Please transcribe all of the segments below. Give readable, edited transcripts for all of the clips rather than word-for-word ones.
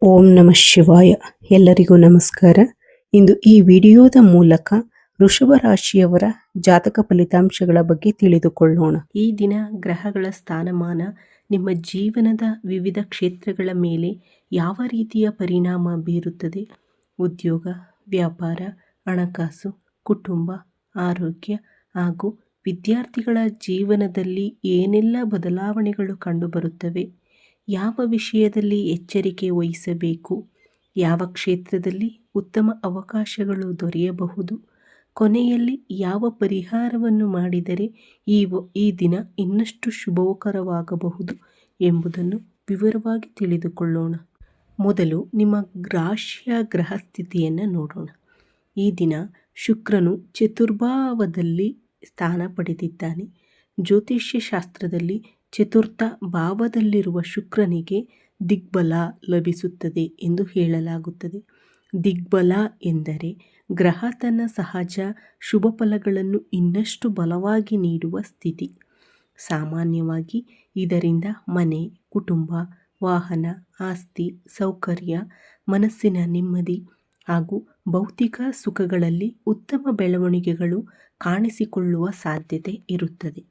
ಓಂ ನಮಃ ಶಿವಾಯ. ಎಲ್ಲರಿಗೂ ನಮಸ್ಕಾರ. ಇಂದು ಈ ವಿಡಿಯೋದ ಮೂಲಕ ವೃಷಭ ರಾಶಿಯವರ ಜಾತಕ ಫಲಿತಾಂಶಗಳ ಬಗ್ಗೆ ತಿಳಿದುಕೊಳ್ಳೋಣ. ಈ ದಿನ ಗ್ರಹಗಳ ಸ್ಥಾನಮಾನ ನಿಮ್ಮ ಜೀವನದ ವಿವಿಧ ಕ್ಷೇತ್ರಗಳ ಮೇಲೆ ಯಾವ ರೀತಿಯ ಪರಿಣಾಮ ಬೀರುತ್ತದೆ? ಉದ್ಯೋಗ, ವ್ಯಾಪಾರ, ಹಣಕಾಸು, ಕುಟುಂಬ, ಆರೋಗ್ಯ ಹಾಗೂ ವಿದ್ಯಾರ್ಥಿಗಳ ಜೀವನದಲ್ಲಿ ಏನೆಲ್ಲ ಬದಲಾವಣೆಗಳು ಕಂಡುಬರುತ್ತವೆ? ಯಾವ ವಿಷಯದಲ್ಲಿ ಎಚ್ಚರಿಕೆ ವಹಿಸಬೇಕು? ಯಾವ ಕ್ಷೇತ್ರದಲ್ಲಿ ಉತ್ತಮ ಅವಕಾಶಗಳು ದೊರೆಯಬಹುದು? ಕೊನೆಯಲ್ಲಿ ಯಾವ ಪರಿಹಾರವನ್ನು ಮಾಡಿದರೆ ಈ ದಿನ ಇನ್ನಷ್ಟು ಶುಭಕರವಾಗಬಹುದು ಎಂಬುದನ್ನು ವಿವರವಾಗಿ ತಿಳಿದುಕೊಳ್ಳೋಣ. ಮೊದಲು ನಿಮ್ಮ ರಾಶಿಯ ಗ್ರಹ ಸ್ಥಿತಿಯನ್ನು ನೋಡೋಣ. ಈ ದಿನ ಶುಕ್ರನು ಚತುರ್ಭಾವದಲ್ಲಿ ಸ್ಥಾನ ಪಡೆದಿದ್ದಾನೆ. ಜ್ಯೋತಿಷ್ಯ ಶಾಸ್ತ್ರದಲ್ಲಿ ಚತುರ್ಥ ಭಾವದಲ್ಲಿರುವ ಶುಕ್ರನಿಗೆ ದಿಗ್ಬಲ ಲಭಿಸುತ್ತದೆ ಎಂದು ಹೇಳಲಾಗುತ್ತದೆ. ದಿಗ್ಬಲ ಎಂದರೆ ಗ್ರಹ ತನ್ನ ಸಹಜ ಶುಭ ಫಲಗಳನ್ನು ಇನ್ನಷ್ಟು ಬಲವಾಗಿ ನೀಡುವ ಸ್ಥಿತಿ. ಸಾಮಾನ್ಯವಾಗಿ ಇದರಿಂದ ಮನೆ, ಕುಟುಂಬ, ವಾಹನ, ಆಸ್ತಿ, ಸೌಕರ್ಯ, ಮನಸ್ಸಿನ ನೆಮ್ಮದಿ ಹಾಗೂ ಭೌತಿಕ ಸುಖಗಳಲ್ಲಿ ಉತ್ತಮ ಬೆಳವಣಿಗೆಗಳು ಕಾಣಿಸಿಕೊಳ್ಳುವ ಸಾಧ್ಯತೆ ಇರುತ್ತದೆ.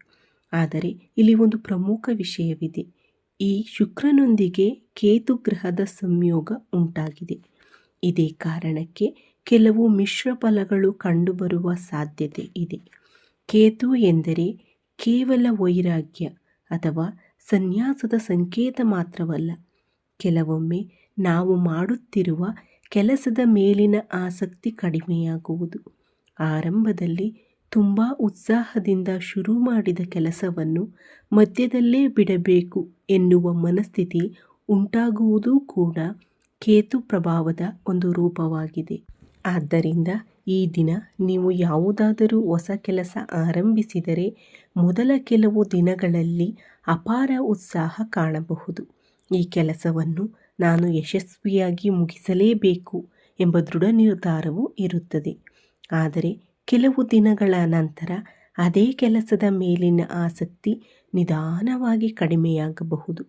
ಆದರೆ ಇಲ್ಲಿ ಒಂದು ಪ್ರಮುಖ ವಿಷಯವಿದೆ. ಈ ಶುಕ್ರನೊಂದಿಗೆ ಕೇತು ಗ್ರಹದ ಸಂಯೋಗ ಉಂಟಾಗಿದೆ. ಇದೇ ಕಾರಣಕ್ಕೆ ಕೆಲವು ಮಿಶ್ರ ಫಲಗಳು ಕಂಡುಬರುವ ಸಾಧ್ಯತೆ ಇದೆ. ಕೇತು ಎಂದರೆ ಕೇವಲ ವೈರಾಗ್ಯ ಅಥವಾ ಸನ್ಯಾಸದ ಸಂಕೇತ ಮಾತ್ರವಲ್ಲ. ಕೆಲವೊಮ್ಮೆ ನಾವು ಮಾಡುತ್ತಿರುವ ಕೆಲಸದ ಮೇಲಿನ ಆಸಕ್ತಿ ಕಡಿಮೆಯಾಗುವುದು, ಆರಂಭದಲ್ಲಿ ತುಂಬ ಉತ್ಸಾಹದಿಂದ ಶುರು ಮಾಡಿದ ಕೆಲಸವನ್ನು ಮಧ್ಯದಲ್ಲೇ ಬಿಡಬೇಕು ಎನ್ನುವ ಮನಸ್ಥಿತಿ ಉಂಟಾಗುವುದೂ ಕೂಡ ಕೇತು ಪ್ರಭಾವದ ಒಂದು ರೂಪವಾಗಿದೆ. ಆದ್ದರಿಂದ ಈ ದಿನ ನೀವು ಯಾವುದಾದರೂ ಹೊಸ ಕೆಲಸ ಆರಂಭಿಸಿದರೆ ಮೊದಲ ಕೆಲವು ದಿನಗಳಲ್ಲಿ ಅಪಾರ ಉತ್ಸಾಹ ಕಾಣಬಹುದು. ಈ ಕೆಲಸವನ್ನು ನಾನು ಯಶಸ್ವಿಯಾಗಿ ಮುಗಿಸಲೇಬೇಕು ಎಂಬ ದೃಢ ನಿರ್ಧಾರವೂ ಇರುತ್ತದೆ. ಆದರೆ ಕೆಲವು ದಿನಗಳ ನಂತರ ಅದೇ ಕೆಲಸದ ಮೇಲಿನ ಆಸಕ್ತಿ ನಿಧಾನವಾಗಿ ಕಡಿಮೆಯಾಗಬಹುದು.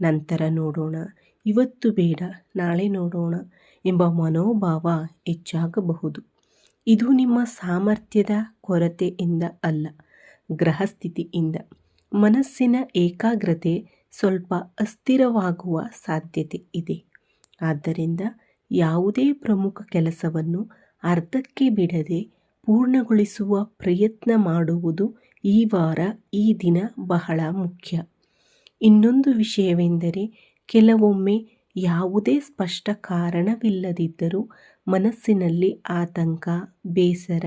ನಂತರ ನೋಡೋಣ, ಇವತ್ತು ಬೇಡ ನಾಳೆ ನೋಡೋಣ ಎಂಬ ಮನೋಭಾವ ಹೆಚ್ಚಾಗಬಹುದು. ಇದು ನಿಮ್ಮ ಸಾಮರ್ಥ್ಯದ ಕೊರತೆಯಿಂದ ಅಲ್ಲ, ಗ್ರಹಸ್ಥಿತಿಯಿಂದ. ಮನಸ್ಸಿನ ಏಕಾಗ್ರತೆ ಸ್ವಲ್ಪ ಅಸ್ಥಿರವಾಗುವ ಸಾಧ್ಯತೆ ಇದೆ. ಆದ್ದರಿಂದ ಯಾವುದೇ ಪ್ರಮುಖ ಕೆಲಸವನ್ನು ಅರ್ಧಕ್ಕೆ ಬಿಡದೆ ಪೂರ್ಣಗೊಳಿಸುವ ಪ್ರಯತ್ನ ಮಾಡುವುದು ಈ ವಾರ, ಈ ದಿನ ಬಹಳ ಮುಖ್ಯ. ಇನ್ನೊಂದು ವಿಷಯವೆಂದರೆ ಕೆಲವೊಮ್ಮೆ ಯಾವುದೇ ಸ್ಪಷ್ಟ ಕಾರಣವಿಲ್ಲದಿದ್ದರೂ ಮನಸ್ಸಿನಲ್ಲಿ ಆತಂಕ, ಬೇಸರ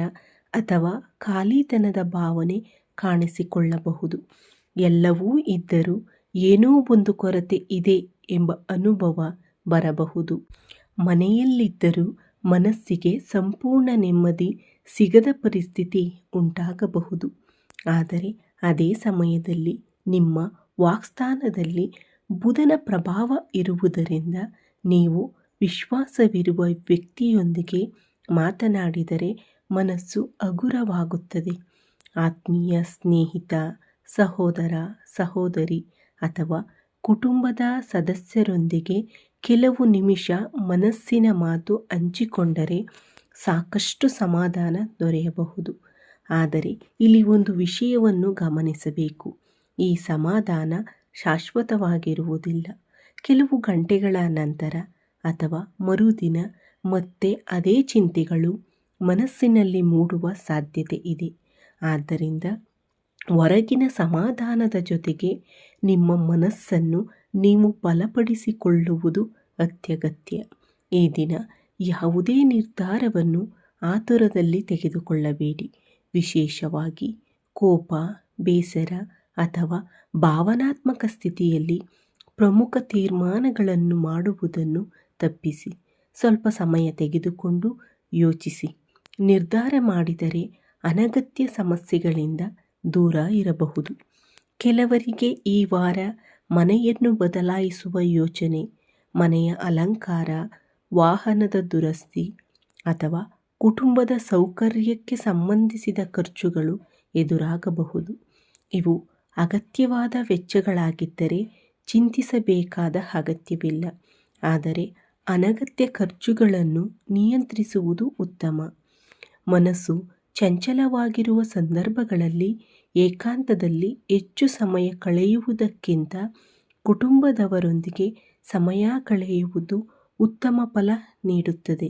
ಅಥವಾ ಖಾಲಿತನದ ಭಾವನೆ ಕಾಣಿಸಿಕೊಳ್ಳಬಹುದು. ಎಲ್ಲವೂ ಇದ್ದರೂ ಏನೋ ಒಂದು ಕೊರತೆ ಇದೆ ಎಂಬ ಅನುಭವ ಬರಬಹುದು. ಮನೆಯಲ್ಲಿದ್ದರೂ ಮನಸ್ಸಿಗೆ ಸಂಪೂರ್ಣ ನೆಮ್ಮದಿ ಸಿಗದ ಪರಿಸ್ಥಿತಿ ಉಂಟಾಗಬಹುದು. ಆದರೆ ಅದೇ ಸಮಯದಲ್ಲಿ ನಿಮ್ಮ ವಾಕ್ಸ್ಥಾನದಲ್ಲಿ ಬುಧನ ಪ್ರಭಾವ ಇರುವುದರಿಂದ ನೀವು ವಿಶ್ವಾಸವಿರುವ ವ್ಯಕ್ತಿಯೊಂದಿಗೆ ಮಾತನಾಡಿದರೆ ಮನಸ್ಸು ಹಗುರವಾಗುತ್ತದೆ. ಆತ್ಮೀಯ ಸ್ನೇಹಿತ, ಸಹೋದರ, ಸಹೋದರಿ ಅಥವಾ ಕುಟುಂಬದ ಸದಸ್ಯರೊಂದಿಗೆ ಕೆಲವು ನಿಮಿಷ ಮನಸ್ಸಿನ ಮಾತು ಹಂಚಿಕೊಂಡರೆ ಸಾಕಷ್ಟು ಸಮಾಧಾನ ದೊರೆಯಬಹುದು. ಆದರೆ ಇಲ್ಲಿ ಒಂದು ವಿಷಯವನ್ನು ಗಮನಿಸಬೇಕು. ಈ ಸಮಾಧಾನ ಶಾಶ್ವತವಾಗಿರುವುದಿಲ್ಲ. ಕೆಲವು ಗಂಟೆಗಳ ನಂತರ ಅಥವಾ ಮರುದಿನ ಮತ್ತೆ ಅದೇ ಚಿಂತೆಗಳು ಮನಸ್ಸಿನಲ್ಲಿ ಮೂಡುವ ಸಾಧ್ಯತೆ ಇದೆ. ಆದ್ದರಿಂದ ಹೊರಗಿನ ಸಮಾಧಾನದ ಜೊತೆಗೆ ನಿಮ್ಮ ಮನಸ್ಸನ್ನು ನೀವು ಬಲಪಡಿಸಿಕೊಳ್ಳುವುದು ಅತ್ಯಗತ್ಯ. ಈ ದಿನ ಯಾವುದೇ ನಿರ್ಧಾರವನ್ನು ಆತುರದಲ್ಲಿ ತೆಗೆದುಕೊಳ್ಳಬೇಡಿ. ವಿಶೇಷವಾಗಿ ಕೋಪ, ಬೇಸರ ಅಥವಾ ಭಾವನಾತ್ಮಕ ಸ್ಥಿತಿಯಲ್ಲಿ ಪ್ರಮುಖ ತೀರ್ಮಾನಗಳನ್ನು ಮಾಡುವುದನ್ನು ತಪ್ಪಿಸಿ. ಸ್ವಲ್ಪ ಸಮಯ ತೆಗೆದುಕೊಂಡು ಯೋಚಿಸಿ. ನಿರ್ಧಾರ ಮಾಡಿದರೆ ಅನಗತ್ಯ ಸಮಸ್ಯೆಗಳಿಂದ ದೂರ ಇರಬಹುದು. ಕೆಲವರಿಗೆ ಈ ವಾರ ಮನೆಯನ್ನು ಬದಲಾಯಿಸುವ ಯೋಚನೆ, ಮನೆಯ ಅಲಂಕಾರ, ವಾಹನದ ದುರಸ್ತಿ ಅಥವಾ ಕುಟುಂಬದ ಸೌಕರ್ಯಕ್ಕೆ ಸಂಬಂಧಿಸಿದ ಖರ್ಚುಗಳು ಎದುರಾಗಬಹುದು. ಇವು ಅಗತ್ಯವಾದ ವೆಚ್ಚಗಳಾಗಿದ್ದರೆ ಚಿಂತಿಸಬೇಕಾದ ಅಗತ್ಯವಿಲ್ಲ. ಆದರೆ ಅನಗತ್ಯ ಖರ್ಚುಗಳನ್ನು ನಿಯಂತ್ರಿಸುವುದು ಉತ್ತಮ. ಮನಸ್ಸು ಚಂಚಲವಾಗಿರುವ ಸಂದರ್ಭಗಳಲ್ಲಿ ಏಕಾಂತದಲ್ಲಿ ಹೆಚ್ಚು ಸಮಯ ಕಳೆಯುವುದಕ್ಕಿಂತ ಕುಟುಂಬದವರೊಂದಿಗೆ ಸಮಯ ಕಳೆಯುವುದು ಉತ್ತಮ ಫಲ ನೀಡುತ್ತದೆ.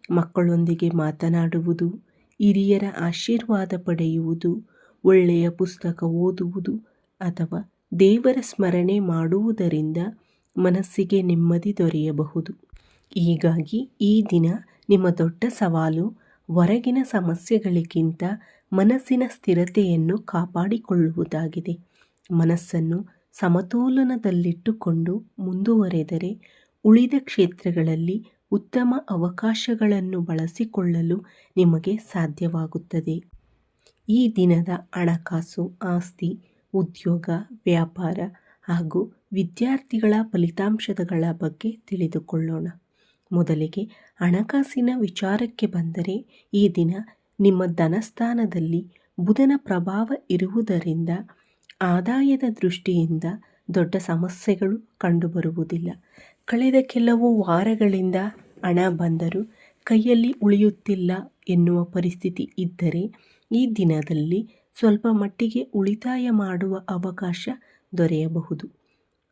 ಮಕ್ಕಳೊಂದಿಗೆ ಮಾತನಾಡುವುದು, ಹಿರಿಯರ ಆಶೀರ್ವಾದ ಪಡೆಯುವುದು, ಒಳ್ಳೆಯ ಪುಸ್ತಕ ಓದುವುದು ಅಥವಾ ದೇವರ ಸ್ಮರಣೆ ಮಾಡುವುದರಿಂದ ಮನಸ್ಸಿಗೆ ನೆಮ್ಮದಿ ದೊರೆಯಬಹುದು. ಹೀಗಾಗಿ ಈ ದಿನ ನಿಮ್ಮ ದೊಡ್ಡ ಸವಾಲು ಹೊರಗಿನ ಸಮಸ್ಯೆಗಳಿಗಿಂತ ಮನಸ್ಸಿನ ಸ್ಥಿರತೆಯನ್ನು ಕಾಪಾಡಿಕೊಳ್ಳುವುದಾಗಿದೆ. ಮನಸ್ಸನ್ನು ಸಮತೋಲನದಲ್ಲಿಟ್ಟುಕೊಂಡು ಮುಂದುವರೆದರೆ ಉಳಿದ ಕ್ಷೇತ್ರಗಳಲ್ಲಿ ಉತ್ತಮ ಅವಕಾಶಗಳನ್ನು ಬಳಸಿಕೊಳ್ಳಲು ನಿಮಗೆ ಸಾಧ್ಯವಾಗುತ್ತದೆ. ಈ ದಿನದ ಹಣಕಾಸು, ಆಸ್ತಿ, ಉದ್ಯೋಗ, ವ್ಯಾಪಾರ ಹಾಗೂ ವಿದ್ಯಾರ್ಥಿಗಳ ಫಲಿತಾಂಶಗಳ ಬಗ್ಗೆ ತಿಳಿದುಕೊಳ್ಳೋಣ. ಮೊದಲಿಗೆ ಹಣಕಾಸಿನ ವಿಚಾರಕ್ಕೆ ಬಂದರೆ, ಈ ದಿನ ನಿಮ್ಮ ಧನಸ್ಥಾನದಲ್ಲಿ ಬುಧನ ಪ್ರಭಾವ ಇರುವುದರಿಂದ ಆದಾಯದ ದೃಷ್ಟಿಯಿಂದ ದೊಡ್ಡ ಸಮಸ್ಯೆಗಳು ಕಂಡುಬರುವುದಿಲ್ಲ. ಕಳೆದ ಕೆಲವು ವಾರಗಳಿಂದ ಹಣ ಬಂದರೂ ಕೈಯಲ್ಲಿ ಉಳಿಯುತ್ತಿಲ್ಲ ಎನ್ನುವ ಪರಿಸ್ಥಿತಿ ಇದ್ದರೆ ಈ ದಿನದಲ್ಲಿ ಸ್ವಲ್ಪ ಮಟ್ಟಿಗೆ ಉಳಿತಾಯ ಮಾಡುವ ಅವಕಾಶ ದೊರೆಯಬಹುದು.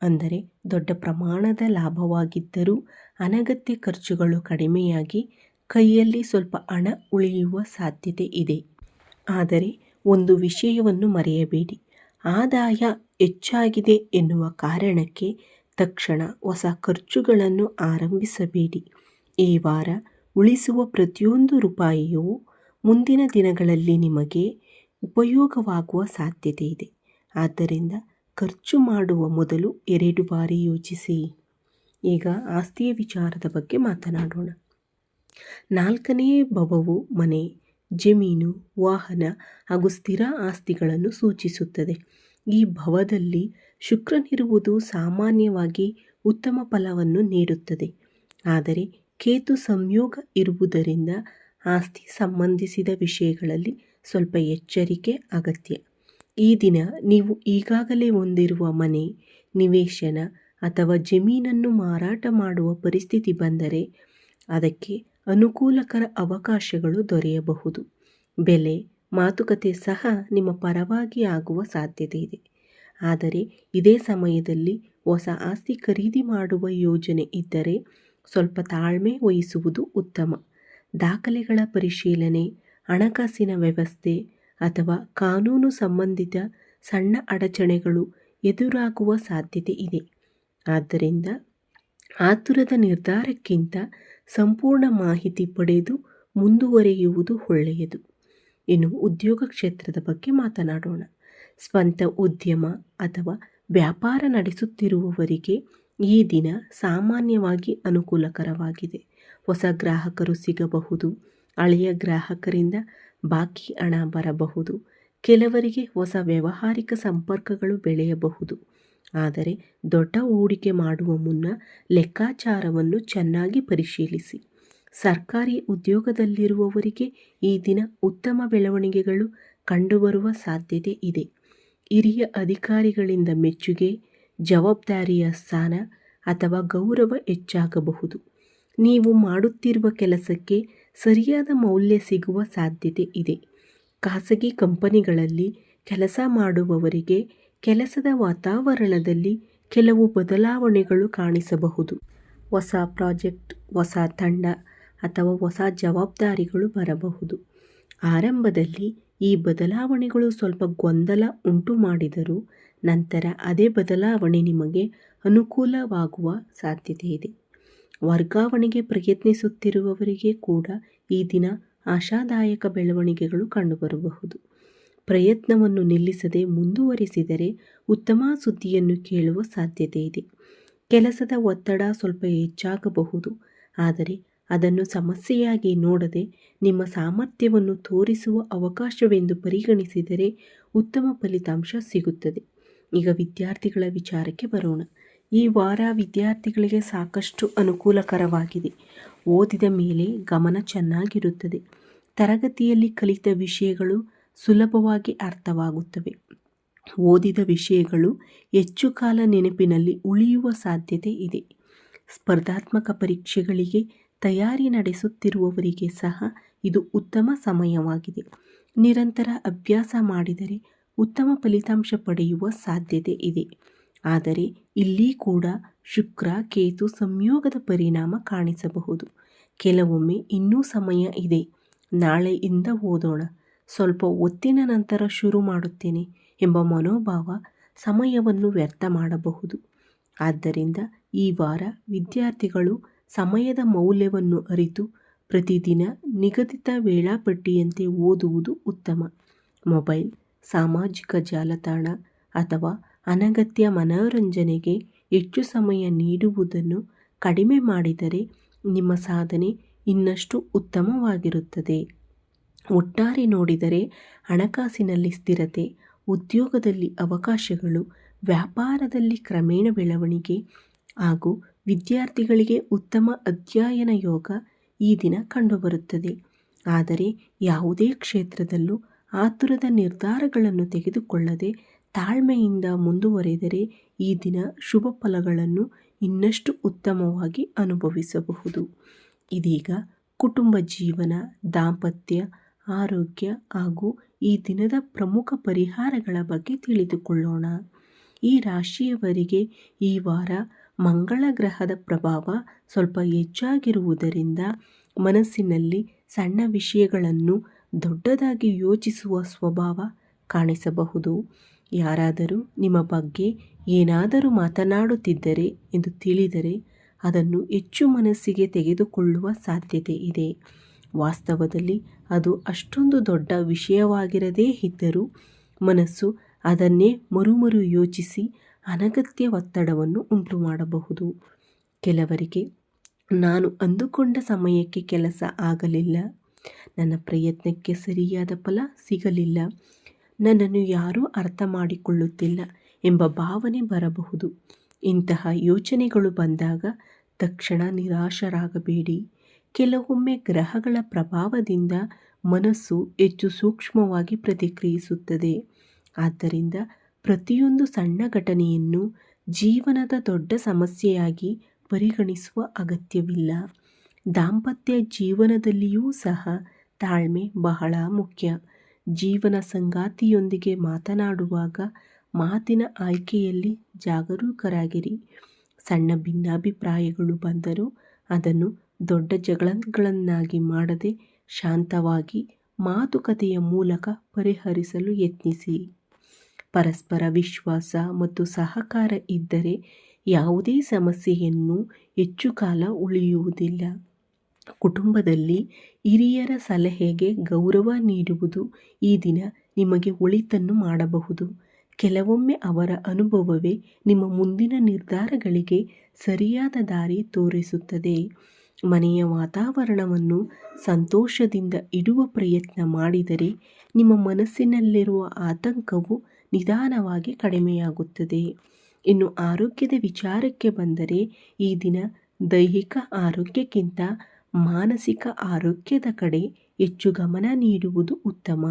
ಅಂದರೆ ದೊಡ್ಡ ಪ್ರಮಾಣದ ಲಾಭವಾಗಿದ್ದರೂ ಅನಗತ್ಯ ಖರ್ಚುಗಳು ಕಡಿಮೆಯಾಗಿ ಕೈಯಲ್ಲಿ ಸ್ವಲ್ಪ ಹಣ ಉಳಿಯುವ ಸಾಧ್ಯತೆ ಇದೆ. ಆದರೆ ಒಂದು ವಿಷಯವನ್ನು ಮರೆಯಬೇಡಿ, ಆದಾಯ ಹೆಚ್ಚಾಗಿದೆ ಎನ್ನುವ ಕಾರಣಕ್ಕೆ ತಕ್ಷಣ ಹೊಸ ಖರ್ಚುಗಳನ್ನು ಆರಂಭಿಸಬೇಡಿ. ಈ ವಾರ ಉಳಿಸುವ ಪ್ರತಿಯೊಂದು ರೂಪಾಯಿಯೂ ಮುಂದಿನ ದಿನಗಳಲ್ಲಿ ನಿಮಗೆ ಉಪಯೋಗವಾಗುವ ಸಾಧ್ಯತೆ ಇದೆ. ಆದ್ದರಿಂದ ಖರ್ಚು ಮಾಡುವ ಮೊದಲು 2 ಬಾರಿ ಯೋಚಿಸಿ. ಈಗ ಆಸ್ತಿಯ ವಿಚಾರದ ಬಗ್ಗೆ ಮಾತನಾಡೋಣ. 4ನೇ ಭಾವವು ಮನೆ, ಜಮೀನು, ವಾಹನ ಹಾಗೂ ಸ್ಥಿರ ಆಸ್ತಿಗಳನ್ನು ಸೂಚಿಸುತ್ತದೆ. ಈ ಭಾವದಲ್ಲಿ ಶುಕ್ರನಿರುವುದು ಸಾಮಾನ್ಯವಾಗಿ ಉತ್ತಮ ಫಲವನ್ನು ನೀಡುತ್ತದೆ. ಆದರೆ ಕೇತು ಸಂಯೋಗ ಇರುವುದರಿಂದ ಆಸ್ತಿ ಸಂಬಂಧಿಸಿದ ವಿಷಯಗಳಲ್ಲಿ ಸ್ವಲ್ಪ ಎಚ್ಚರಿಕೆ ಅಗತ್ಯ. ಈ ದಿನ ನೀವು ಈಗಾಗಲೇ ಹೊಂದಿರುವ ಮನೆ, ನಿವೇಶನ ಅಥವಾ ಜಮೀನನ್ನು ಮಾರಾಟ ಮಾಡುವ ಪರಿಸ್ಥಿತಿ ಬಂದರೆ ಅದಕ್ಕೆ ಅನುಕೂಲಕರ ಅವಕಾಶಗಳು ದೊರೆಯಬಹುದು. ಬೆಲೆ ಮಾತುಕತೆ ಸಹ ನಿಮ್ಮ ಪರವಾಗಿ ಆಗುವ ಸಾಧ್ಯತೆ ಇದೆ. ಆದರೆ ಇದೇ ಸಮಯದಲ್ಲಿ ಹೊಸ ಆಸ್ತಿ ಖರೀದಿ ಮಾಡುವ ಯೋಜನೆ ಇದ್ದರೆ ಸ್ವಲ್ಪ ತಾಳ್ಮೆ ವಹಿಸುವುದು ಉತ್ತಮ. ದಾಖಲೆಗಳ ಪರಿಶೀಲನೆ, ಹಣಕಾಸಿನ ವ್ಯವಸ್ಥೆ ಅಥವಾ ಕಾನೂನು ಸಂಬಂಧಿತ ಸಣ್ಣ ಅಡಚಣೆಗಳು ಎದುರಾಗುವ ಸಾಧ್ಯತೆ ಇದೆ. ಆದ್ದರಿಂದ ಆತುರದ ನಿರ್ಧಾರಕ್ಕಿಂತ ಸಂಪೂರ್ಣ ಮಾಹಿತಿ ಪಡೆದು ಮುಂದುವರಿಯುವುದು ಒಳ್ಳೆಯದು. ಇನ್ನು ಉದ್ಯೋಗ ಕ್ಷೇತ್ರದ ಬಗ್ಗೆ ಮಾತನಾಡೋಣ. ಸ್ವಂತ ಉದ್ಯಮ ಅಥವಾ ವ್ಯಾಪಾರ ನಡೆಸುತ್ತಿರುವವರಿಗೆ ಈ ದಿನ ಸಾಮಾನ್ಯವಾಗಿ ಅನುಕೂಲಕರವಾಗಿದೆ. ಹೊಸ ಗ್ರಾಹಕರು ಸಿಗಬಹುದು. ಹಳೆಯ ಗ್ರಾಹಕರಿಂದ ಬಾಕಿ ಹಣ ಬರಬಹುದು. ಕೆಲವರಿಗೆ ಹೊಸ ವ್ಯಾವಹಾರಿಕ ಸಂಪರ್ಕಗಳು ಬೆಳೆಯಬಹುದು. ಆದರೆ ದೊಡ್ಡ ಹೂಡಿಕೆ ಮಾಡುವ ಮುನ್ನ ಲೆಕ್ಕಾಚಾರವನ್ನು ಚೆನ್ನಾಗಿ ಪರಿಶೀಲಿಸಿ. ಸರ್ಕಾರಿ ಉದ್ಯೋಗದಲ್ಲಿರುವವರಿಗೆ ಈ ದಿನ ಉತ್ತಮ ಬೆಳವಣಿಗೆಗಳು ಕಂಡುಬರುವ ಸಾಧ್ಯತೆ ಇದೆ. ಹಿರಿಯ ಅಧಿಕಾರಿಗಳಿಂದ ಮೆಚ್ಚುಗೆ, ಜವಾಬ್ದಾರಿಯ ಸ್ಥಾನ ಅಥವಾ ಗೌರವ ಹೆಚ್ಚಾಗಬಹುದು. ನೀವು ಮಾಡುತ್ತಿರುವ ಕೆಲಸಕ್ಕೆ ಸರಿಯಾದ ಮೌಲ್ಯ ಸಿಗುವ ಸಾಧ್ಯತೆ ಇದೆ. ಖಾಸಗಿ ಕಂಪನಿಗಳಲ್ಲಿ ಕೆಲಸ ಮಾಡುವವರಿಗೆ ಕೆಲಸದ ವಾತಾವರಣದಲ್ಲಿ ಕೆಲವು ಬದಲಾವಣೆಗಳು ಕಾಣಿಸಬಹುದು. ಹೊಸ ಪ್ರಾಜೆಕ್ಟ್, ಹೊಸ ತಂಡ ಅಥವಾ ಹೊಸ ಜವಾಬ್ದಾರಿಗಳು ಬರಬಹುದು. ಆರಂಭದಲ್ಲಿ ಈ ಬದಲಾವಣೆಗಳು ಸ್ವಲ್ಪ ಗೊಂದಲ ಉಂಟು ಮಾಡಿದರೂ ನಂತರ ಅದೇ ಬದಲಾವಣೆ ನಿಮಗೆ ಅನುಕೂಲವಾಗುವ ಸಾಧ್ಯತೆ ಇದೆ. ವರ್ಗಾವಣೆಗೆ ಪ್ರಯತ್ನಿಸುತ್ತಿರುವವರಿಗೆ ಕೂಡ ಈ ದಿನ ಆಶಾದಾಯಕ ಬೆಳವಣಿಗೆಗಳು ಕಂಡುಬರಬಹುದು. ಪ್ರಯತ್ನವನ್ನು ನಿಲ್ಲಿಸದೆ ಮುಂದುವರಿಸಿದರೆ ಉತ್ತಮ ಸುದ್ದಿಯನ್ನು ಕೇಳುವ ಸಾಧ್ಯತೆ ಇದೆ. ಕೆಲಸದ ಒತ್ತಡ ಸ್ವಲ್ಪ ಹೆಚ್ಚಾಗಬಹುದು. ಆದರೆ ಅದನ್ನು ಸಮಸ್ಯೆಯಾಗಿ ನೋಡದೆ ನಿಮ್ಮ ಸಾಮರ್ಥ್ಯವನ್ನು ತೋರಿಸುವ ಅವಕಾಶವೆಂದು ಪರಿಗಣಿಸಿದರೆ ಉತ್ತಮ ಫಲಿತಾಂಶ ಸಿಗುತ್ತದೆ. ಈಗ ವಿದ್ಯಾರ್ಥಿಗಳ ವಿಚಾರಕ್ಕೆ ಬರೋಣ. ಈ ವಾರ ವಿದ್ಯಾರ್ಥಿಗಳಿಗೆ ಸಾಕಷ್ಟು ಅನುಕೂಲಕರವಾಗಿದೆ. ಓದಿದ ಮೇಲೆ ಗಮನ ಚೆನ್ನಾಗಿರುತ್ತದೆ. ತರಗತಿಯಲ್ಲಿ ಕಲಿತ ವಿಷಯಗಳು ಸುಲಭವಾಗಿ ಅರ್ಥವಾಗುತ್ತವೆ. ಓದಿದ ವಿಷಯಗಳು ಹೆಚ್ಚು ಕಾಲ ನೆನಪಿನಲ್ಲಿ ಉಳಿಯುವ ಸಾಧ್ಯತೆ ಇದೆ. ಸ್ಪರ್ಧಾತ್ಮಕ ಪರೀಕ್ಷೆಗಳಿಗೆ ತಯಾರಿ ನಡೆಸುತ್ತಿರುವವರಿಗೆ ಸಹ ಇದು ಉತ್ತಮ ಸಮಯವಾಗಿದೆ. ನಿರಂತರ ಅಭ್ಯಾಸ ಮಾಡಿದರೆ ಉತ್ತಮ ಫಲಿತಾಂಶ ಪಡೆಯುವ ಸಾಧ್ಯತೆ ಇದೆ. ಆದರೆ ಇಲ್ಲಿ ಕೂಡ ಶುಕ್ರ ಕೇತು ಸಂಯೋಗದ ಪರಿಣಾಮ ಕಾಣಿಸಬಹುದು. ಕೆಲವೊಮ್ಮೆ ಇನ್ನೂ ಸಮಯ ಇದೆ, ನಾಳೆಯಿಂದ ಓದೋಣ, ಸ್ವಲ್ಪ ಹೊತ್ತಿನ ನಂತರ ಶುರು ಮಾಡುತ್ತೇನೆ ಎಂಬ ಮನೋಭಾವ ಸಮಯವನ್ನು ವ್ಯರ್ಥ ಮಾಡಬಹುದು. ಆದ್ದರಿಂದ ಈ ವಾರ ವಿದ್ಯಾರ್ಥಿಗಳು ಸಮಯದ ಮೌಲ್ಯವನ್ನು ಅರಿತು ಪ್ರತಿದಿನ ನಿಗದಿತ ವೇಳಾಪಟ್ಟಿಯಂತೆ ಓದುವುದು ಉತ್ತಮ. ಮೊಬೈಲ್, ಸಾಮಾಜಿಕ ಜಾಲತಾಣ ಅಥವಾ ಅನಗತ್ಯ ಮನೋರಂಜನೆಗೆ ಹೆಚ್ಚು ಸಮಯ ನೀಡುವುದನ್ನು ಕಡಿಮೆ ಮಾಡಿದರೆ ನಿಮ್ಮ ಸಾಧನೆ ಇನ್ನಷ್ಟು ಉತ್ತಮವಾಗಿರುತ್ತದೆ. ಒಟ್ಟಾರೆ ನೋಡಿದರೆ ಹಣಕಾಸಿನಲ್ಲಿ ಸ್ಥಿರತೆ, ಉದ್ಯೋಗದಲ್ಲಿ ಅವಕಾಶಗಳು, ವ್ಯಾಪಾರದಲ್ಲಿ ಕ್ರಮೇಣ ಬೆಳವಣಿಗೆ ಹಾಗೂ ವಿದ್ಯಾರ್ಥಿಗಳಿಗೆ ಉತ್ತಮ ಅಧ್ಯಯನ ಯೋಗ ಈ ದಿನ ಕಂಡುಬರುತ್ತದೆ. ಆದರೆ ಯಾವುದೇ ಕ್ಷೇತ್ರದಲ್ಲೂ ಆತುರದ ನಿರ್ಧಾರಗಳನ್ನು ತೆಗೆದುಕೊಳ್ಳದೆ ತಾಳ್ಮೆಯಿಂದ ಮುಂದುವರೆದರೆ ಈ ದಿನ ಶುಭ ಫಲಗಳನ್ನು ಇನ್ನಷ್ಟು ಉತ್ತಮವಾಗಿ ಅನುಭವಿಸಬಹುದು. ಇದೀಗ ಕುಟುಂಬ ಜೀವನ, ದಾಂಪತ್ಯ, ಆರೋಗ್ಯ ಹಾಗೂ ಈ ದಿನದ ಪ್ರಮುಖ ಪರಿಹಾರಗಳ ಬಗ್ಗೆ ತಿಳಿದುಕೊಳ್ಳೋಣ. ಈ ರಾಶಿಯವರಿಗೆ ಈ ವಾರ ಮಂಗಳ ಗ್ರಹದ ಪ್ರಭಾವ ಸ್ವಲ್ಪ ಹೆಚ್ಚಾಗಿರುವುದರಿಂದ ಮನಸ್ಸಿನಲ್ಲಿ ಸಣ್ಣ ವಿಷಯಗಳನ್ನು ದೊಡ್ಡದಾಗಿ ಯೋಚಿಸುವ ಸ್ವಭಾವ ಕಾಣಿಸಬಹುದು. ಯಾರಾದರೂ ನಿಮ್ಮ ಬಗ್ಗೆ ಏನಾದರೂ ಮಾತನಾಡುತ್ತಿದ್ದರೆ ಎಂದು ತಿಳಿದರೆ ಅದನ್ನು ಹೆಚ್ಚು ಮನಸ್ಸಿಗೆ ತೆಗೆದುಕೊಳ್ಳುವ ಸಾಧ್ಯತೆ ಇದೆ. ವಾಸ್ತವದಲ್ಲಿ ಅದು ಅಷ್ಟೊಂದು ದೊಡ್ಡ ವಿಷಯವಾಗಿರದೇ ಇದ್ದರೂ ಮನಸ್ಸು ಅದನ್ನೇ ಮರು ಯೋಚಿಸಿ ಅನಗತ್ಯ ಒತ್ತಡವನ್ನು ಉಂಟು ಮಾಡಬಹುದು. ಕೆಲವರಿಗೆ ನಾನು ಅಂದುಕೊಂಡ ಸಮಯಕ್ಕೆ ಕೆಲಸ ಆಗಲಿಲ್ಲ, ನನ್ನ ಪ್ರಯತ್ನಕ್ಕೆ ಸರಿಯಾದ ಫಲ ಸಿಗಲಿಲ್ಲ, ನನ್ನನ್ನು ಯಾರೂ ಅರ್ಥ ಮಾಡಿಕೊಳ್ಳುತ್ತಿಲ್ಲ ಎಂಬ ಭಾವನೆ ಬರಬಹುದು. ಇಂತಹ ಯೋಚನೆಗಳು ಬಂದಾಗ ತಕ್ಷಣ ನಿರಾಶರಾಗಬೇಡಿ. ಕೆಲವೊಮ್ಮೆ ಗ್ರಹಗಳ ಪ್ರಭಾವದಿಂದ ಮನಸ್ಸು ಹೆಚ್ಚು ಸೂಕ್ಷ್ಮವಾಗಿ ಪ್ರತಿಕ್ರಿಯಿಸುತ್ತದೆ. ಆದ್ದರಿಂದ ಪ್ರತಿಯೊಂದು ಸಣ್ಣ ಘಟನೆಯನ್ನು ಜೀವನದ ದೊಡ್ಡ ಸಮಸ್ಯೆಯಾಗಿ ಪರಿಗಣಿಸುವ ಅಗತ್ಯವಿಲ್ಲ. ದಾಂಪತ್ಯ ಜೀವನದಲ್ಲಿಯೂ ಸಹ ತಾಳ್ಮೆ ಬಹಳ ಮುಖ್ಯ. ಜೀವನ ಸಂಗಾತಿಯೊಂದಿಗೆ ಮಾತನಾಡುವಾಗ ಮಾತಿನ ಆಯ್ಕೆಯಲ್ಲಿ ಜಾಗರೂಕರಾಗಿರಿ. ಸಣ್ಣ ಭಿನ್ನಾಭಿಪ್ರಾಯಗಳು ಬಂದರೂ ಅದನ್ನು ದೊಡ್ಡ ಜಗಳಗಳನ್ನಾಗಿ ಮಾಡದೆ ಶಾಂತವಾಗಿ ಮಾತುಕತೆಯ ಮೂಲಕ ಪರಿಹರಿಸಲು ಯತ್ನಿಸಿ. ಪರಸ್ಪರ ವಿಶ್ವಾಸ ಮತ್ತು ಸಹಕಾರ ಇದ್ದರೆ ಯಾವುದೇ ಸಮಸ್ಯೆಯನ್ನು ಹೆಚ್ಚು ಕಾಲ ಉಳಿಯುವುದಿಲ್ಲ. ಕುಟುಂಬದಲ್ಲಿ ಹಿರಿಯರ ಸಲಹೆಗೆ ಗೌರವ ನೀಡುವುದು ಈ ದಿನ ನಿಮಗೆ ಒಳಿತನ್ನು ಮಾಡಬಹುದು. ಕೆಲವೊಮ್ಮೆ ಅವರ ಅನುಭವವೇ ನಿಮ್ಮ ಮುಂದಿನ ನಿರ್ಧಾರಗಳಿಗೆ ಸರಿಯಾದ ದಾರಿ ತೋರಿಸುತ್ತದೆ. ಮನೆಯ ವಾತಾವರಣವನ್ನು ಸಂತೋಷದಿಂದ ಇಡುವ ಪ್ರಯತ್ನ ಮಾಡಿದರೆ ನಿಮ್ಮ ಮನಸ್ಸಿನಲ್ಲಿರುವ ಆತಂಕವು ನಿಧಾನವಾಗಿ ಕಡಿಮೆಯಾಗುತ್ತದೆ. ಇನ್ನು ಆರೋಗ್ಯದ ವಿಚಾರಕ್ಕೆ ಬಂದರೆ ಈ ದಿನ ದೈಹಿಕ ಆರೋಗ್ಯಕ್ಕಿಂತ ಮಾನಸಿಕ ಆರೋಗ್ಯದ ಕಡೆ ಹೆಚ್ಚು ಗಮನ ನೀಡುವುದು ಉತ್ತಮ.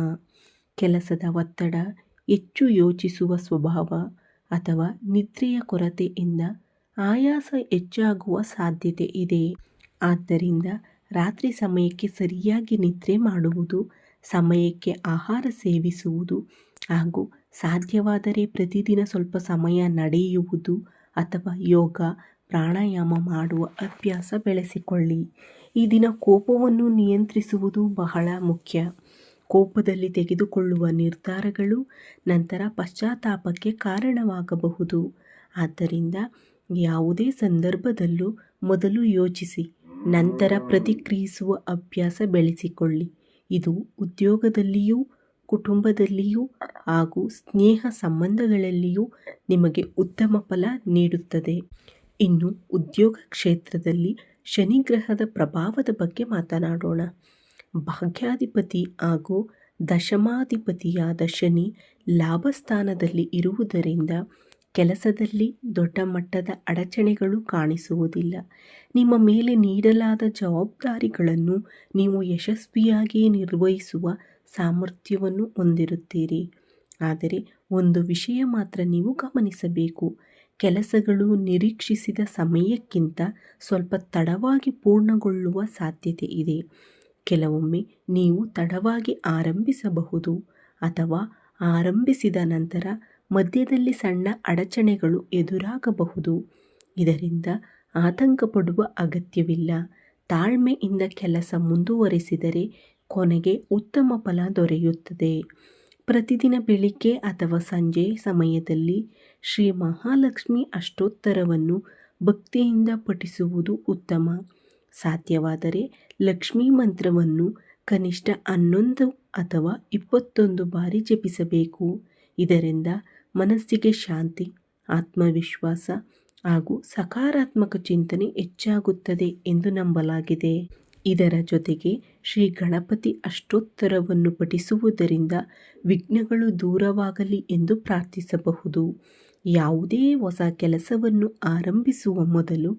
ಕೆಲಸದ ಒತ್ತಡ, ಹೆಚ್ಚು ಯೋಚಿಸುವ ಸ್ವಭಾವ ಅಥವಾ ನಿದ್ರೆಯ ಕೊರತೆಯಿಂದ ಆಯಾಸ ಹೆಚ್ಚಾಗುವ ಸಾಧ್ಯತೆ ಇದೆ. ಆದ್ದರಿಂದ ರಾತ್ರಿ ಸಮಯಕ್ಕೆ ಸರಿಯಾಗಿ ನಿದ್ರೆ ಮಾಡುವುದು, ಸಮಯಕ್ಕೆ ಆಹಾರ ಸೇವಿಸುವುದು ಹಾಗೂ ಸಾಧ್ಯವಾದರೆ ಪ್ರತಿದಿನ ಸ್ವಲ್ಪ ಸಮಯ ನಡೆಯುವುದು ಅಥವಾ ಯೋಗ, ಪ್ರಾಣಾಯಾಮ ಮಾಡುವ ಅಭ್ಯಾಸ ಬೆಳೆಸಿಕೊಳ್ಳಿ. ಈ ದಿನ ಕೋಪವನ್ನು ನಿಯಂತ್ರಿಸುವುದು ಬಹಳ ಮುಖ್ಯ. ಕೋಪದಲ್ಲಿ ತೆಗೆದುಕೊಳ್ಳುವ ನಿರ್ಧಾರಗಳು ನಂತರ ಪಶ್ಚಾತ್ತಾಪಕ್ಕೆ ಕಾರಣವಾಗಬಹುದು. ಆದ್ದರಿಂದ ಯಾವುದೇ ಸಂದರ್ಭದಲ್ಲೂ ಮೊದಲು ಯೋಚಿಸಿ ನಂತರ ಪ್ರತಿಕ್ರಿಯಿಸುವ ಅಭ್ಯಾಸ ಬೆಳೆಸಿಕೊಳ್ಳಿ. ಇದು ಉದ್ಯೋಗದಲ್ಲಿಯೂ, ಕುಟುಂಬದಲ್ಲಿಯೂ ಹಾಗೂ ಸ್ನೇಹ ಸಂಬಂಧಗಳಲ್ಲಿಯೂ ನಿಮಗೆ ಉತ್ತಮ ಫಲ ನೀಡುತ್ತದೆ. ಇನ್ನು ಉದ್ಯೋಗ ಕ್ಷೇತ್ರದಲ್ಲಿ ಶನಿ ಗ್ರಹದ ಪ್ರಭಾವದ ಬಗ್ಗೆ ಮಾತನಾಡೋಣ. ಭಾಗ್ಯಾಧಿಪತಿ ಹಾಗೂ ದಶಮಾಧಿಪತಿಯಾದ ಶನಿ ಲಾಭಸ್ಥಾನದಲ್ಲಿ ಇರುವುದರಿಂದ ಕೆಲಸದಲ್ಲಿ ದೊಡ್ಡ ಮಟ್ಟದ ಅಡಚಣೆಗಳು ಕಾಣಿಸುವುದಿಲ್ಲ. ನಿಮ್ಮ ಮೇಲೆ ನೀಡಲಾದ ಜವಾಬ್ದಾರಿಗಳನ್ನು ನೀವು ಯಶಸ್ವಿಯಾಗಿ ನಿರ್ವಹಿಸುವ ಸಾಮರ್ಥ್ಯವನ್ನು ಹೊಂದಿರುತ್ತೀರಿ. ಆದರೆ ಒಂದು ವಿಷಯ ಮಾತ್ರ ನೀವು ಗಮನಿಸಬೇಕು. ಕೆಲಸಗಳು ನಿರೀಕ್ಷಿಸಿದ ಸಮಯಕ್ಕಿಂತ ಸ್ವಲ್ಪ ತಡವಾಗಿ ಪೂರ್ಣಗೊಳ್ಳುವ ಸಾಧ್ಯತೆ ಇದೆ. ಕೆಲವೊಮ್ಮೆ ನೀವು ತಡವಾಗಿ ಆರಂಭಿಸಬಹುದು ಅಥವಾ ಆರಂಭಿಸಿದ ನಂತರ ಮಧ್ಯದಲ್ಲಿ ಸಣ್ಣ ಅಡಚಣೆಗಳು ಎದುರಾಗಬಹುದು. ಇದರಿಂದ ಆತಂಕ ಪಡುವ ಅಗತ್ಯವಿಲ್ಲ. ತಾಳ್ಮೆಯಿಂದ ಕೆಲಸ ಮುಂದುವರಿಸಿದರೆ ಕೊನೆಗೆ ಉತ್ತಮ ಫಲ ದೊರೆಯುತ್ತದೆ. ಪ್ರತಿದಿನ ಬೆಳಿಗ್ಗೆ ಅಥವಾ ಸಂಜೆ ಸಮಯದಲ್ಲಿ ಶ್ರೀ ಮಹಾಲಕ್ಷ್ಮಿ ಅಷ್ಟೋತ್ತರವನ್ನು ಭಕ್ತಿಯಿಂದ ಪಠಿಸುವುದು ಉತ್ತಮ. ಸಾಧ್ಯವಾದರೆ ಲಕ್ಷ್ಮೀ ಮಂತ್ರವನ್ನು ಕನಿಷ್ಠ 11 ಅಥವಾ 21 ಬಾರಿ ಜಪಿಸಬೇಕು. ಇದರಿಂದ ಮನಸ್ಸಿಗೆ ಶಾಂತಿ, ಆತ್ಮವಿಶ್ವಾಸ ಹಾಗೂ ಸಕಾರಾತ್ಮಕ ಚಿಂತನೆ ಹೆಚ್ಚಾಗುತ್ತದೆ ಎಂದು ನಂಬಲಾಗಿದೆ. ಇದರ ಜೊತೆಗೆ ಶ್ರೀ ಗಣಪತಿ ಅಷ್ಟೋತ್ತರವನ್ನು ಪಠಿಸುವುದರಿಂದ ವಿಘ್ನಗಳು ದೂರವಾಗಲಿ ಎಂದು ಪ್ರಾರ್ಥಿಸಬಹುದು. ಯಾವುದೇ ಹೊಸ ಕೆಲಸವನ್ನು ಆರಂಭಿಸುವ ಮೊದಲು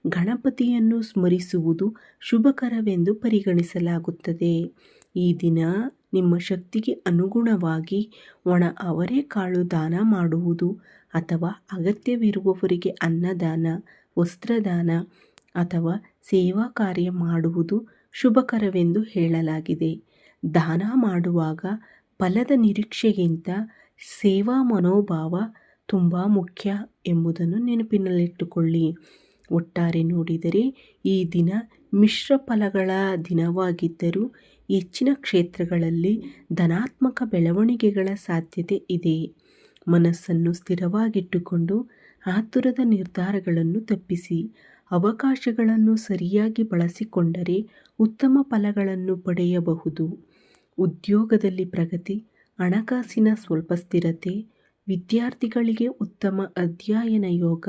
ಗಣಪತಿಯನ್ನು ಸ್ಮರಿಸುವುದು ಶುಭಕರವೆಂದು ಪರಿಗಣಿಸಲಾಗುತ್ತದೆ. ಈ ದಿನ ನಿಮ್ಮ ಶಕ್ತಿಗೆ ಅನುಗುಣವಾಗಿ ಒಣ ಅವರೆಕಾಳು ದಾನ ಮಾಡುವುದು ಅಥವಾ ಅಗತ್ಯವಿರುವವರಿಗೆ ಅನ್ನದಾನ, ವಸ್ತ್ರದಾನ ಅಥವಾ ಸೇವಾ ಕಾರ್ಯ ಮಾಡುವುದು ಶುಭಕರವೆಂದು ಹೇಳಲಾಗಿದೆ. ದಾನ ಮಾಡುವಾಗ ಫಲದ ನಿರೀಕ್ಷೆಗಿಂತ ಸೇವಾ ಮನೋಭಾವ ತುಂಬ ಮುಖ್ಯ ಎಂಬುದನ್ನು ನೆನಪಿನಲ್ಲಿಟ್ಟುಕೊಳ್ಳಿ. ಒಟ್ಟಾರೆ ನೋಡಿದರೆ ಈ ದಿನ ಮಿಶ್ರ ಫಲಗಳ ದಿನವಾಗಿದ್ದರೂ ಹೆಚ್ಚಿನ ಕ್ಷೇತ್ರಗಳಲ್ಲಿ ಧನಾತ್ಮಕ ಬೆಳವಣಿಗೆಗಳ ಸಾಧ್ಯತೆ ಇದೆ. ಮನಸ್ಸನ್ನು ಸ್ಥಿರವಾಗಿಟ್ಟುಕೊಂಡು ಆತುರದ ನಿರ್ಧಾರಗಳನ್ನು ತಪ್ಪಿಸಿ ಅವಕಾಶಗಳನ್ನು ಸರಿಯಾಗಿ ಬಳಸಿಕೊಂಡರೆ ಉತ್ತಮ ಫಲಗಳನ್ನು ಪಡೆಯಬಹುದು. ಉದ್ಯೋಗದಲ್ಲಿ ಪ್ರಗತಿ, ಹಣಕಾಸಿನ ಸ್ವಲ್ಪ ಸ್ಥಿರತೆ, ವಿದ್ಯಾರ್ಥಿಗಳಿಗೆ ಉತ್ತಮ ಅಧ್ಯಯನ ಯೋಗ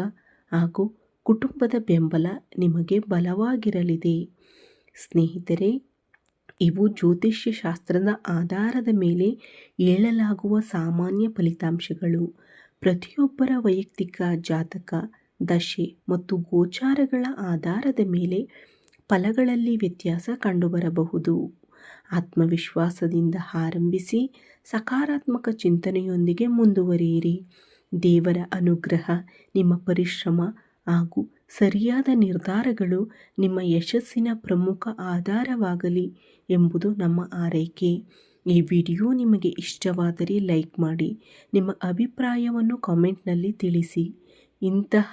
ಹಾಗೂ ಕುಟುಂಬದ ಬೆಂಬಲ ನಿಮಗೆ ಬಲವಾಗಿರಲಿದೆ. ಸ್ನೇಹಿತರೆ, ಇವು ಜ್ಯೋತಿಷ್ಯ ಶಾಸ್ತ್ರದ ಆಧಾರದ ಮೇಲೆ ಹೇಳಲಾಗುವ ಸಾಮಾನ್ಯ ಫಲಿತಾಂಶಗಳು. ಪ್ರತಿಯೊಬ್ಬರ ವೈಯಕ್ತಿಕ ಜಾತಕ, ದಶೆ ಮತ್ತು ಗೋಚಾರಗಳ ಆಧಾರದ ಮೇಲೆ ಫಲಗಳಲ್ಲಿ ವ್ಯತ್ಯಾಸ ಕಂಡುಬರಬಹುದು. ಆತ್ಮವಿಶ್ವಾಸದಿಂದ ಆರಂಭಿಸಿ ಸಕಾರಾತ್ಮಕ ಚಿಂತನೆಯೊಂದಿಗೆ ಮುಂದುವರಿಯಿರಿ. ದೇವರ ಅನುಗ್ರಹ, ನಿಮ್ಮ ಪರಿಶ್ರಮ ಹಾಗೂ ಸರಿಯಾದ ನಿರ್ಧಾರಗಳು ನಿಮ್ಮ ಯಶಸ್ಸಿನ ಪ್ರಮುಖ ಆಧಾರವಾಗಲಿ ಎಂಬುದು ನಮ್ಮ ಆರೈಕೆ. ಈ ವಿಡಿಯೋ ನಿಮಗೆ ಇಷ್ಟವಾದರೆ ಲೈಕ್ ಮಾಡಿ, ನಿಮ್ಮ ಅಭಿಪ್ರಾಯವನ್ನು ಕಾಮೆಂಟ್ನಲ್ಲಿ ತಿಳಿಸಿ. ಇಂತಹ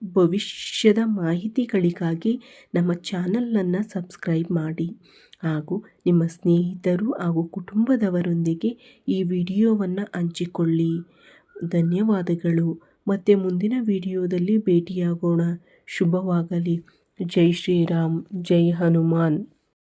ಭವಿಷ್ಯದ ಮಾಹಿತಿಗಳಿಗಾಗಿ ನಮ್ಮ ಚಾನಲನ್ನು ಸಬ್ಸ್ಕ್ರೈಬ್ ಮಾಡಿ ಹಾಗೂ ನಿಮ್ಮ ಸ್ನೇಹಿತರು ಹಾಗೂ ಕುಟುಂಬದವರೊಂದಿಗೆ ಈ ವಿಡಿಯೋವನ್ನು ಹಂಚಿಕೊಳ್ಳಿ. ಧನ್ಯವಾದಗಳು. ಮತ್ತೆ ಮುಂದಿನ ವಿಡಿಯೋದಲ್ಲಿ ಭೇಟಿಯಾಗೋಣ. ಶುಭವಾಗಲಿ. ಜೈ ಶ್ರೀರಾಮ್, ಜೈ ಹನುಮಾನ್.